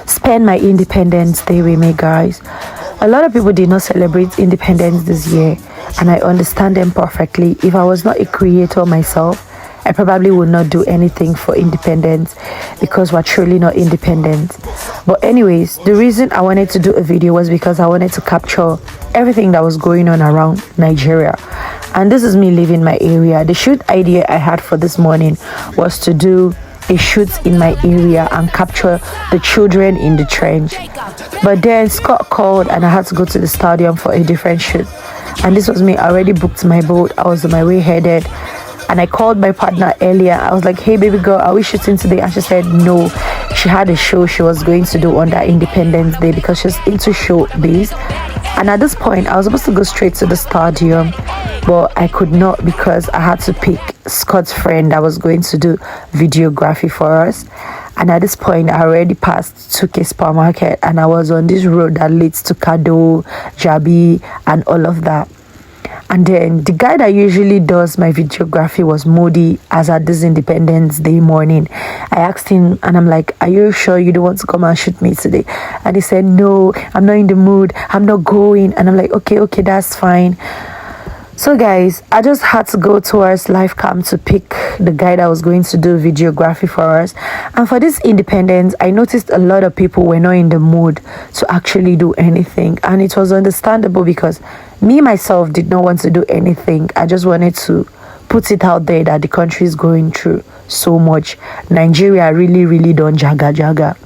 spend my Independence Day with me, guys. A lot of people did not celebrate Independence this year, and I understand them perfectly. If I was not a creator myself, I probably would not do anything for independence because we're truly not independent. But anyways, the reason I wanted to do a video was because I wanted to capture everything that was going on around Nigeria. And this is me leaving my area. The shoot idea I had for this morning was to do a shoot in my area and capture the children in the trench. But then Scott called and I had to go to the stadium for a different shoot. And this was me. I already booked my boat. I was on my way headed. And I called my partner earlier. I was like, hey baby girl, are we shooting today? And she said no. She had a show she was going to do on that Independence Day because she's into showbiz. And at this point, I was supposed to go straight to the stadium, but I could not because I had to pick Scott's friend that was going to do videography for us. And at this point, I already passed Tuke supermarket and I was on this road that leads to Kado, Jabi, and all of that. And then the guy that usually does my videography was Modi as at this Independence Day morning. I asked him and I'm like, are you sure you don't want to come and shoot me today? And he said, no, I'm not in the mood. I'm not going. And I'm like, okay, that's fine. So guys, I just had to go towards Life Cam to pick the guy that was going to do videography for us. And for this Independence, I noticed a lot of people were not in the mood to actually do anything. And it was understandable because me, myself, did not want to do anything. I just wanted to put it out there that the country is going through so much. Nigeria really done jaga.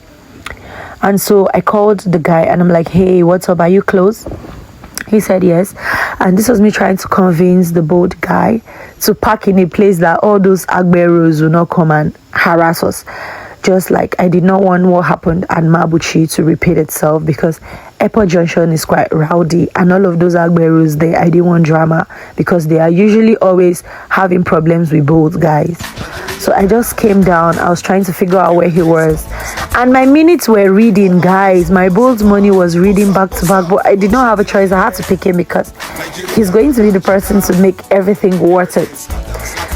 And so I called the guy and I'm like, hey, what's up? Are you close? He said yes. And this was me trying to convince the boat guy to park in a place that all those Agberos will not come and harass us. Just like I did not want what happened at Mabuchi to repeat itself because Airport Junction is quite rowdy and all of those Agberos there, I didn't want drama because they are usually always having problems with both guys. So I just came down. I was trying to figure out where he was. And my minutes were reading, guys. My bold money was reading back to back. But I did not have a choice. I had to pick him because he's going to be the person to make everything worth it.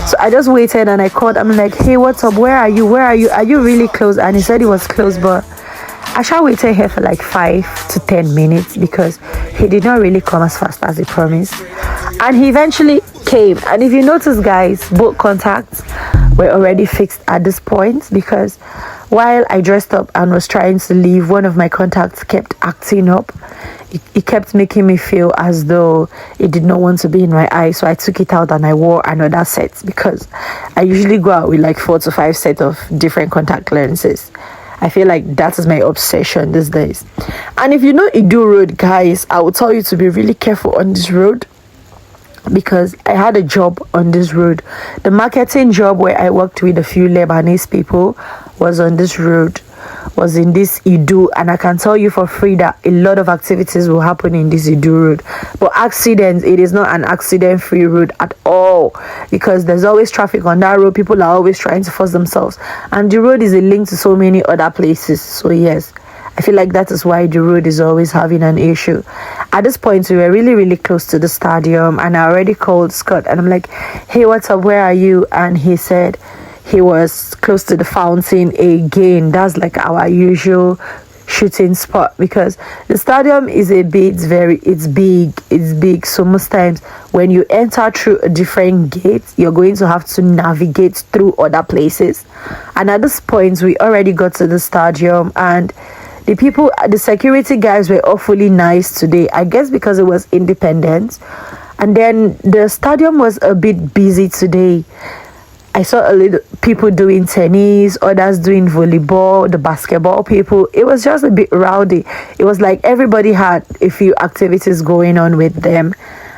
So I just waited and I called. I'm like, hey, what's up? Where are you? Are you really close? And he said he was close, but I shall waited here for like 5 to 10 minutes because he did not really come as fast as he promised. And he eventually came. And if you notice, guys, both contacts were already fixed at this point because while I dressed up and was trying to leave, one of my contacts kept acting up. It kept making me feel as though it did not want to be in my eye. So I took it out and I wore another set because I usually go out with like 4 to 5 sets of different contact lenses. I feel like that is my obsession these days. And if you know Idu Road, guys, I will tell you to be really careful on this road because I had a job on this road. The marketing job where I worked with a few Lebanese people was on this road, was in this Idu, and I can tell you for free that a lot of activities will happen in this Idu road. But accidents, it is not an accident-free road at all because there's always traffic on that road. People are always trying to force themselves, and the road is a link to so many other places. So yes, I feel like that is why the road is always having an issue. At this point, we were really close to the stadium, and I already called Scott, and I'm like, hey, what's up? Where are you? And he said he was close to the fountain again. That's like our usual shooting spot because the stadium is it's big. So most times when you enter through a different gate, you're going to have to navigate through other places. And at this point, we already got to the stadium and the security guys were awfully nice today, I guess because it was Independence. And then the stadium was a bit busy today. I saw a little people doing tennis, others doing volleyball, the basketball people. It was just a bit rowdy. It was like everybody had a few activities going on with them.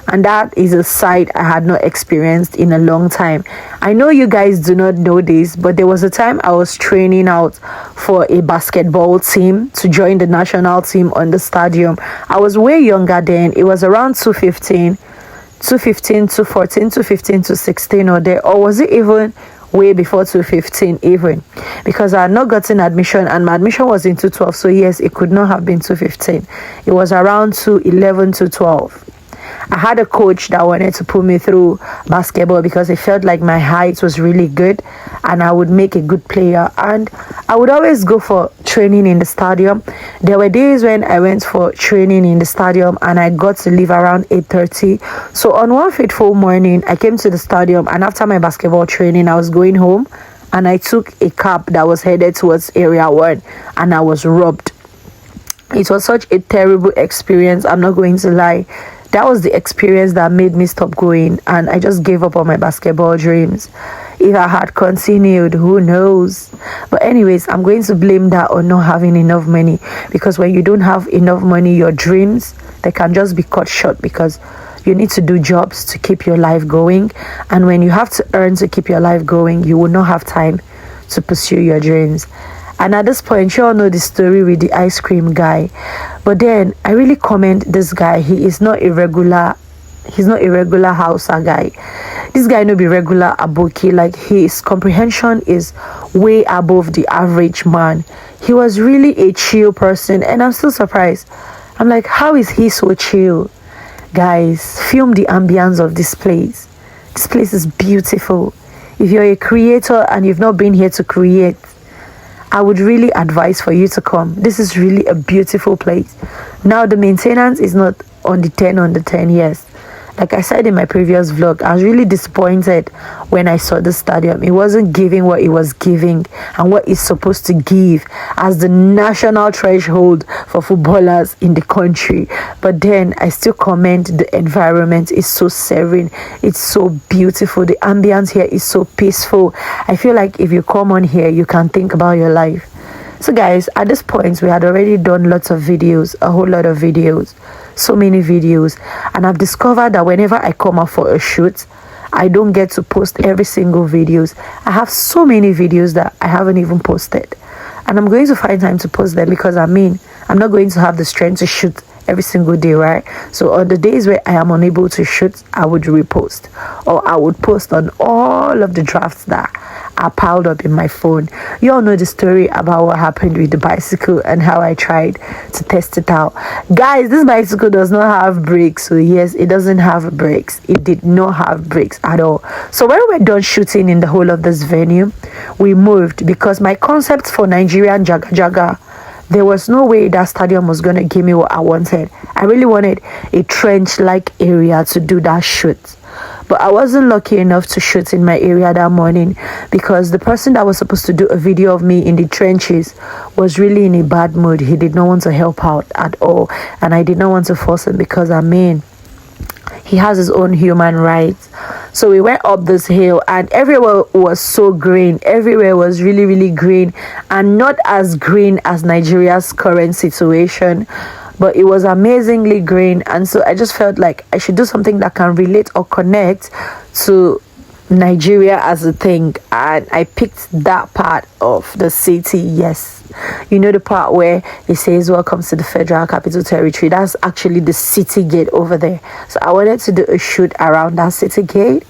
And that is a side I had not experienced in a long time. I know you guys do not know this, but there was a time I was training out for a basketball team to join the national team on the stadium. I was way younger then. It was around 215, 214, 216 or there. Or was it even way before 215 even? Because I had not gotten admission and my admission was in 212. So yes, it could not have been 215. It was around 211, 212. I had a coach that wanted to put me through basketball because he felt like my height was really good and I would make a good player, and I would always go for training in the stadium. There were days when I went for training in the stadium and I got to leave around 8:30. So on one fateful morning, I came to the stadium, and after my basketball training, I was going home and I took a cab that was headed towards Area 1 and I was robbed. It was such a terrible experience, I'm not going to lie. That was the experience that made me stop going, and I just gave up on my basketball dreams. If I had continued, who knows? But anyways, I'm going to blame that on not having enough money, because when you don't have enough money, your dreams, they can just be cut short, because you need to do jobs to keep your life going, and when you have to earn to keep your life going, you will not have time to pursue your dreams. And at this point, you all know the story with the ice cream guy. But then I really commend this guy. He's not a regular Hausa guy. This guy no be regular aboki. Like, his comprehension is way above the average man. He was really a chill person, and I'm still surprised. I'm like, how is he so chill? Guys, film the ambience of this place. This place is beautiful. If you're a creator and you've not been here to create, I would really advise for you to come. This is really a beautiful place. Now, the maintenance is not on the 10, yes. Like I said in my previous vlog, I was really disappointed when I saw the stadium. It wasn't giving what it was giving and what it's supposed to give as the national threshold for footballers in the country. But then I still commend the environment. It's so serene. It's so beautiful. The ambience here is so peaceful. I feel like if you come on here, you can think about your life. So guys, at this point, we had already done lots of videos, a whole lot of videos, so many videos, and I've discovered that whenever I come out for a shoot, I don't get to post every single videos. I have so many videos that I haven't even posted, and I'm going to find time to post them, because I'm not going to have the strength to shoot every single day, right? So on the days where I am unable to shoot, I would repost, or I would post on all of the drafts that are piled up in my phone. You all know the story about what happened with the bicycle and how I tried to test it out. Guys, this bicycle does not have brakes. So yes, it doesn't have brakes. It did not have brakes at all. So when we were done shooting in the whole of this venue, we moved, because my concept for Nigerian Jaga Jaga, there was no way that stadium was going to give me what I wanted. I really wanted a trench-like area to do that shoot. But I wasn't lucky enough to shoot in my area that morning, because the person that was supposed to do a video of me in the trenches was really in a bad mood. He did not want to help out at all, and I did not want to force him, because he has his own human rights. So we went up this hill, and everywhere was so green. Everywhere was really, really green, and not as green as Nigeria's current situation, but it was amazingly green. And so I just felt like I should do something that can relate or connect to Nigeria as a thing, and I picked that part of the city. Yes, you know, the part where it says welcome to the Federal Capital Territory. That's actually the city gate over there. So I wanted to do a shoot around that city gate,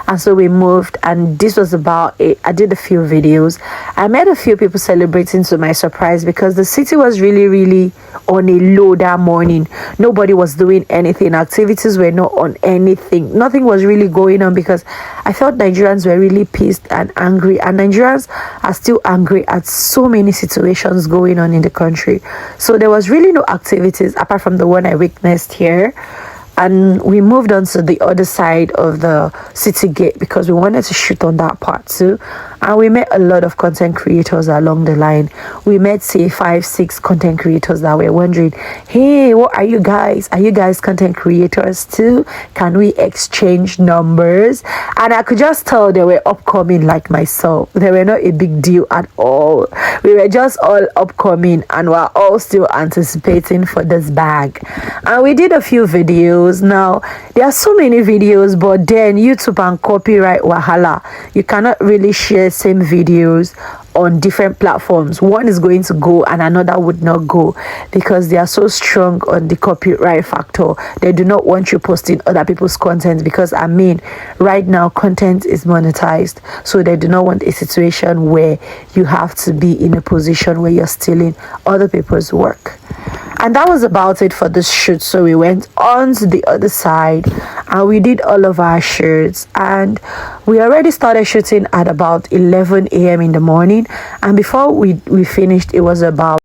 and so we moved, and this was about it. I did a few videos. I met a few people celebrating, to my surprise, because the city was really, really on a low that morning. Nobody was doing anything. Activities were not on anything. Nothing was really going on, because I felt Nigerians were really pissed and angry, and Nigerians are still angry at so many situations going on in the country. So there was really no activities apart from the one I witnessed here. And we moved on to the other side of the city gate, because we wanted to shoot on that part too. And we met a lot of content creators along the line. We met, say, 5-6 content creators that were wondering, hey, what are you guys? Are you guys content creators too? Can we exchange numbers? And I could just tell they were upcoming like myself. They were not a big deal at all. We were just all upcoming, and we're all still anticipating for this bag. And we did a few videos. Now, there are so many videos, but then YouTube and copyright wahala. You cannot really share same videos on different platforms. One is going to go and another would not go, because they are so strong on the copyright factor. They do not want you posting other people's content, because right now content is monetized, so they do not want a situation where you have to be in a position where you're stealing other people's work. And that was about it for this shoot. So we went on to the other side and we did all of our shoots, and We already started shooting at about 11 a.m. in the morning, and before we finished, it was about